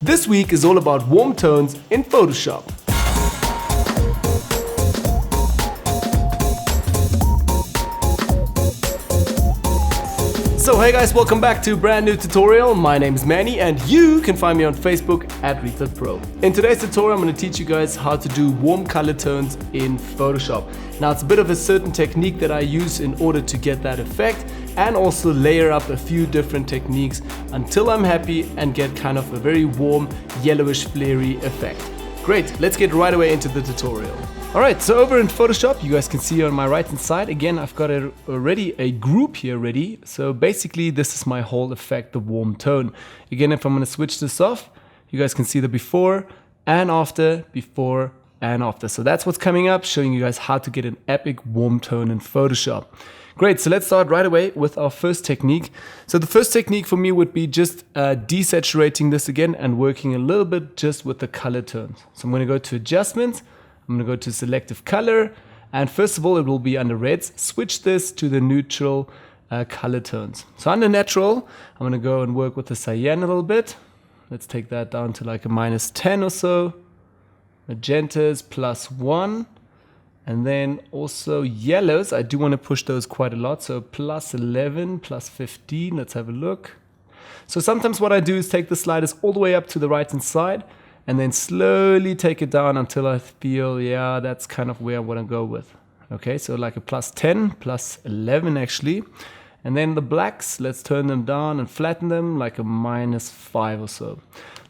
This week is all about warm tones in Photoshop. So hey guys, welcome back to a brand new tutorial. My name is Manny and you can find me on Facebook at RetouchPro. In today's tutorial I'm going to teach you guys how to do warm color tones in Photoshop. Now it's a bit of a certain technique that I use in order to get that effect, and also layer up a few different techniques until I'm happy and get kind of a very warm yellowish flary effect. Great, let's get right away into the tutorial. Alright, so over in Photoshop, you guys can see on my right hand side, again I've got already a group here ready. So basically this is my whole effect, the warm tone. Again, if I'm going to switch this off, you guys can see the before and after, before and after. So that's what's coming up, showing you guys how to get an epic warm tone in Photoshop. Great, so let's start right away with our first technique. So the first technique for me would be just desaturating this again and working a little bit just with the color tones. So I'm going to go to adjustments. I'm going to go to selective color, and first of all it will be under reds. Switch this to the neutral color tones. So under natural, I'm going to go and work with the cyan a little bit. Let's take that down to like a -10 or so. Magentas +1, and then also yellows, I do want to push those quite a lot, so +11, +15, let's have a look. So sometimes what I do is take the sliders all the way up to the right hand side, and then slowly take it down until I feel, yeah, that's kind of where I want to go with. Okay, so like a +10, +11 actually. And then the blacks, let's turn them down and flatten them like a -5 or so.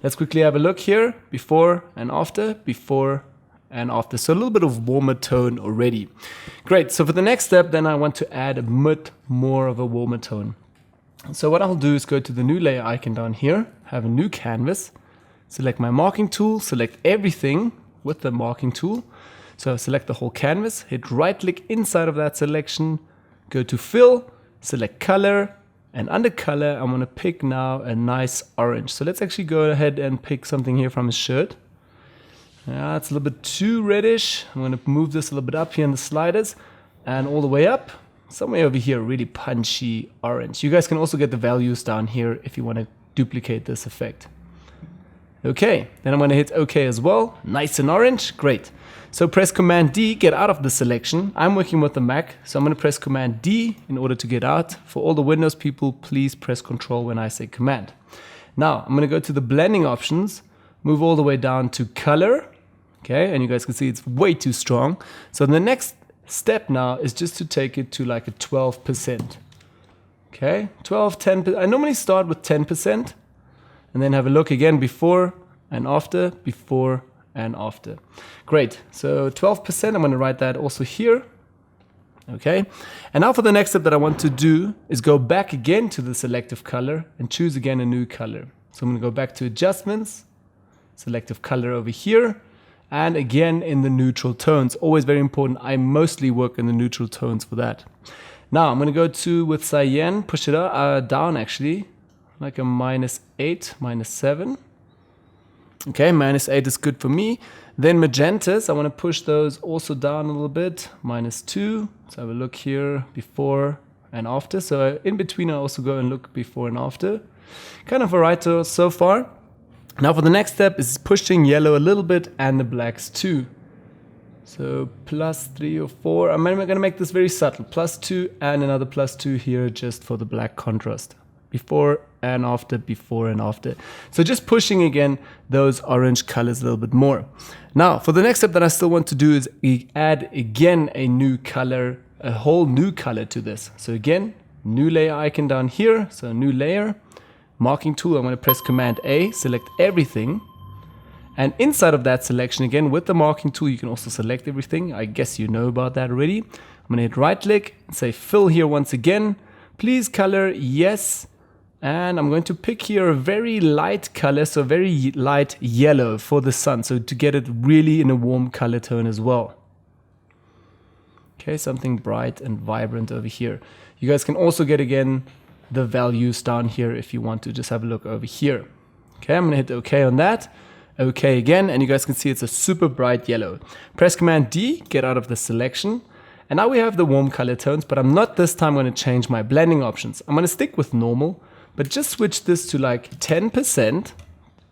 Let's quickly have a look here, before and after, before and after. So a little bit of warmer tone already. Great, so for the next step, then I want to add a bit more of a warmer tone. So what I'll do is go to the new layer icon down here, have a new canvas, select my marking tool, select everything with the marking tool. So select the whole canvas, hit right click inside of that selection, go to fill, select color, and under color I'm going to pick now a nice orange. So let's actually go ahead and pick something here from his shirt. Yeah, it's a little bit too reddish. I'm going to move this a little bit up here in the sliders and all the way up. Somewhere over here, really punchy orange. You guys can also get the values down here if you want to duplicate this effect. Okay, then I'm going to hit OK as well. Nice and orange, great. So press Command D, get out of the selection. I'm working with the Mac, so I'm going to press Command D in order to get out. For all the Windows people, please press Control when I say Command. Now, I'm going to go to the blending options, move all the way down to color. Okay, and you guys can see it's way too strong. So the next step now is just to take it to like a 12%. Okay, 12, 10%. I normally start with 10%. And then have a look again before and after, before and after. Great, so 12%, I'm going to write that also here. Okay, and now for the next step that I want to do is go back again to the selective color and choose again a new color. So I'm going to go back to adjustments, selective color over here, and again in the neutral tones. Always very important, I mostly work in the neutral tones for that. Now I'm going to go to, with cyan, push it down actually, like a -8, -7. Okay, -8 is good for me. Then magentas, I want to push those also down a little bit, -2. Let's have a look here, before and after. So in between I also go and look before and after. Kind of alright so far. Now for the next step is pushing yellow a little bit and the blacks too. So +3 or 4, I'm going to make this very subtle. +2 and another +2 here just for the black contrast. Before and after, before and after. So just pushing again those orange colors a little bit more. Now for the next step that I still want to do is add again a new color, a whole new color to this. So again, new layer icon down here, so new layer, marking tool, I'm going to press Command A, select everything. And inside of that selection again with the marking tool you can also select everything. I guess you know about that already. I'm going to hit right click and say fill here once again. Please color, yes. And I'm going to pick here a very light color, so very light yellow for the sun, so to get it really in a warm color tone as well. Okay, something bright and vibrant over here. You guys can also get again the values down here if you want to just have a look over here. Okay, I'm going to hit OK on that. OK again, and you guys can see it's a super bright yellow. Press Command D, get out of the selection. And now we have the warm color tones, but I'm not this time going to change my blending options. I'm going to stick with normal, but just switch this to like 10%.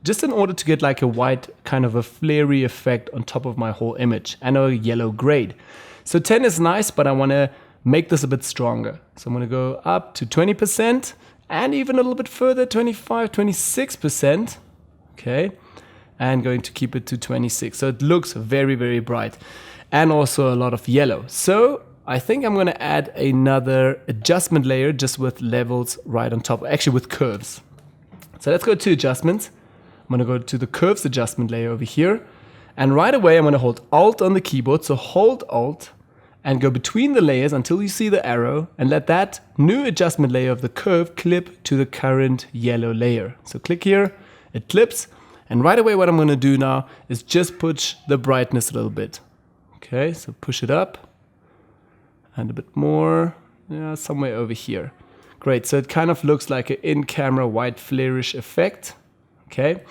just in order to get like a white kind of a flary effect on top of my whole image and a yellow grade. So 10 is nice, but I want to make this a bit stronger. So I'm going to go up to 20% and even a little bit further, 25, 26%. Okay. And going to keep it to 26. So it looks very, very bright and also a lot of yellow. So I think I'm going to add another adjustment layer just with levels right on top, actually with curves. So let's go to adjustments. I'm going to go to the curves adjustment layer over here. And right away, I'm going to hold Alt on the keyboard. So hold Alt and go between the layers until you see the arrow and let that new adjustment layer of the curve clip to the current yellow layer. So click here, it clips. And right away, what I'm going to do now is just push the brightness a little bit. Okay, so push it up and a bit more, yeah, somewhere over here. Great, so it kind of looks like an in-camera white flarish effect. Okay,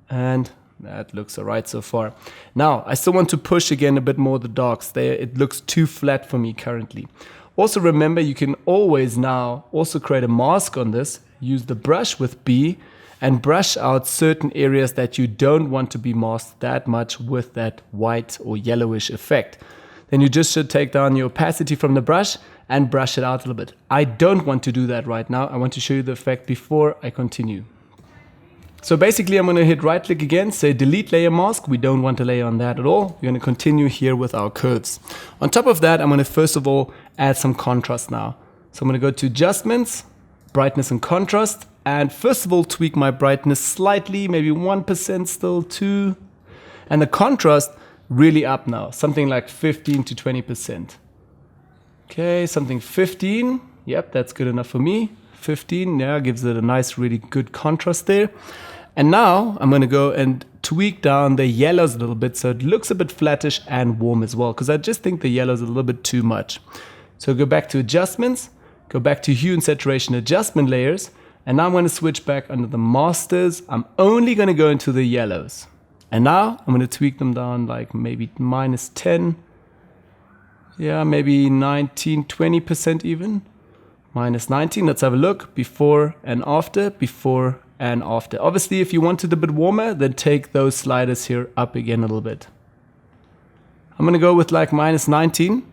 and that looks all right so far. Now, I still want to push again a bit more the darks there. It looks too flat for me currently. Also remember, you can always now also create a mask on this. Use the brush with B and brush out certain areas that you don't want to be masked that much with that white or yellowish effect. Then you just should take down your opacity from the brush and brush it out a little bit. I don't want to do that right now. I want to show you the effect before I continue. So basically I'm going to hit right click again, say delete layer mask. We don't want a layer on that at all. We're going to continue here with our curves. On top of that, I'm going to first of all add some contrast now. So I'm going to go to adjustments, brightness and contrast. And first of all, tweak my brightness slightly, maybe 1% still, 2. And the contrast really up now, something like 15 to 20%. Okay, something 15. Yep, that's good enough for me. 15, yeah, gives it a nice, really good contrast there. And now I'm going to go and tweak down the yellows a little bit so it looks a bit flattish and warm as well, because I just think the yellow's a little bit too much. So go back to adjustments, go back to hue and saturation adjustment layers. And now I'm going to switch back under the masters. I'm only going to go into the yellows. And now I'm going to tweak them down like maybe -10. Yeah, maybe 19, 20% even. -19. Let's have a look. Before and after, before and after. Obviously, if you want it a bit warmer, then take those sliders here up again a little bit. I'm going to go with like -19.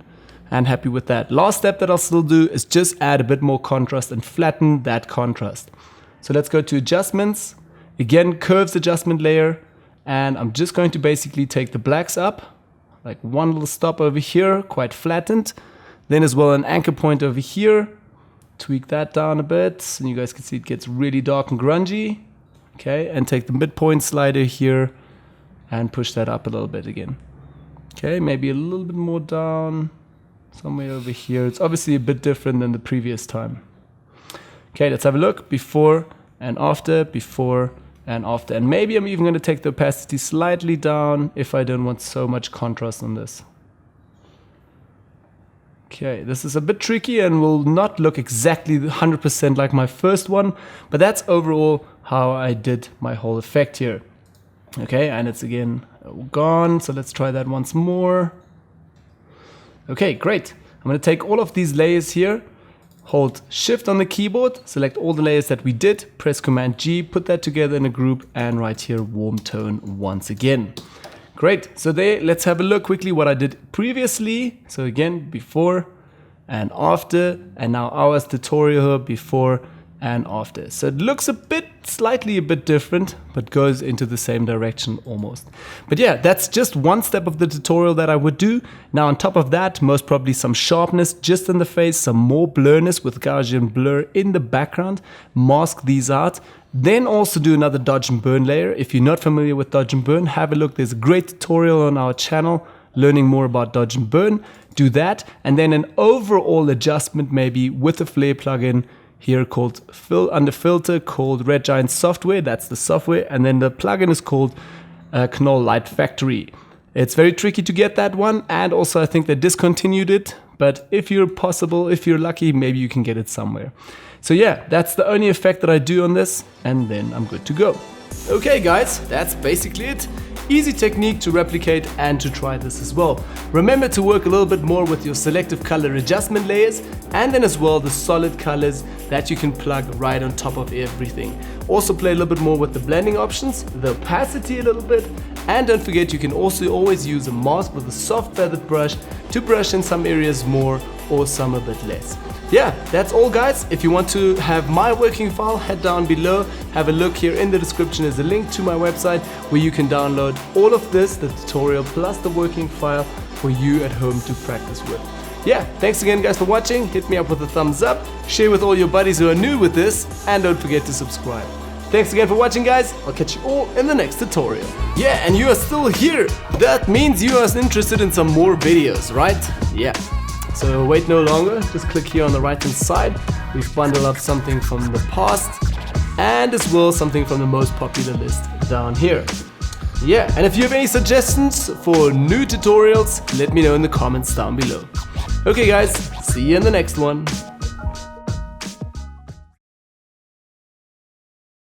And happy with that. Last step that I'll still do is just add a bit more contrast and flatten that contrast. So let's go to adjustments. Again, curves adjustment layer. And I'm just going to basically take the blacks up. Like one little stop over here, quite flattened. Then as well an anchor point over here. Tweak that down a bit. And you guys can see it gets really dark and grungy. Okay, and take the midpoint slider here and push that up a little bit again. Okay, maybe a little bit more down. Somewhere over here. It's obviously a bit different than the previous time. Okay, let's have a look. Before and after, before and after. And maybe I'm even going to take the opacity slightly down if I don't want so much contrast on this. Okay, this is a bit tricky and will not look exactly 100% like my first one, but that's overall how I did my whole effect here. Okay, and it's again gone, so let's try that once more. Okay, great. I'm going to take all of these layers here, hold Shift on the keyboard, select all the layers that we did, press Command G, put that together in a group, and right here, warm tone once again. Great, so there, let's have a look quickly what I did previously. So again, before and after, and now our tutorial here, before and after. So it looks slightly a bit different, but goes into the same direction almost. But yeah, that's just one step of the tutorial that I would do. Now on top of that, most probably some sharpness just in the face, some more blurriness with Gaussian blur in the background, mask these out. Then also do another dodge and burn layer. If you're not familiar with dodge and burn, have a look. There's a great tutorial on our channel learning more about dodge and burn. Do that, and then an overall adjustment maybe with a flare plugin here called under filter called Red Giant Software. That's the software, and then the plugin is called Knoll Light Factory. It's very tricky to get that one, and also I think they discontinued it. But if you're lucky, maybe you can get it somewhere. So yeah, that's the only effect that I do on this, and then I'm good to go. Okay guys, that's basically it. Easy technique to replicate and to try this as well. Remember to work a little bit more with your selective color adjustment layers, and then as well the solid colors that you can plug right on top of everything. Also play a little bit more with the blending options, the opacity a little bit, and don't forget you can also always use a mask with a soft feathered brush to brush in some areas more or some a bit less. Yeah, that's all guys. If you want to have my working file, head down below, have a look. Here in the description is a link to my website where you can download all of this, the tutorial plus the working file for you at home to practice with. Yeah, thanks again guys for watching. Hit me up with a thumbs up, share with all your buddies who are new with this, and don't forget to subscribe. Thanks again for watching guys, I'll catch you all in the next tutorial. Yeah, and you are still here. That means you are interested in some more videos, right? Yeah. So wait no longer, just click here on the right hand side. We've bundled up something from the past and as well something from the most popular list down here. Yeah, and if you have any suggestions for new tutorials, let me know in the comments down below. Okay guys, see you in the next one.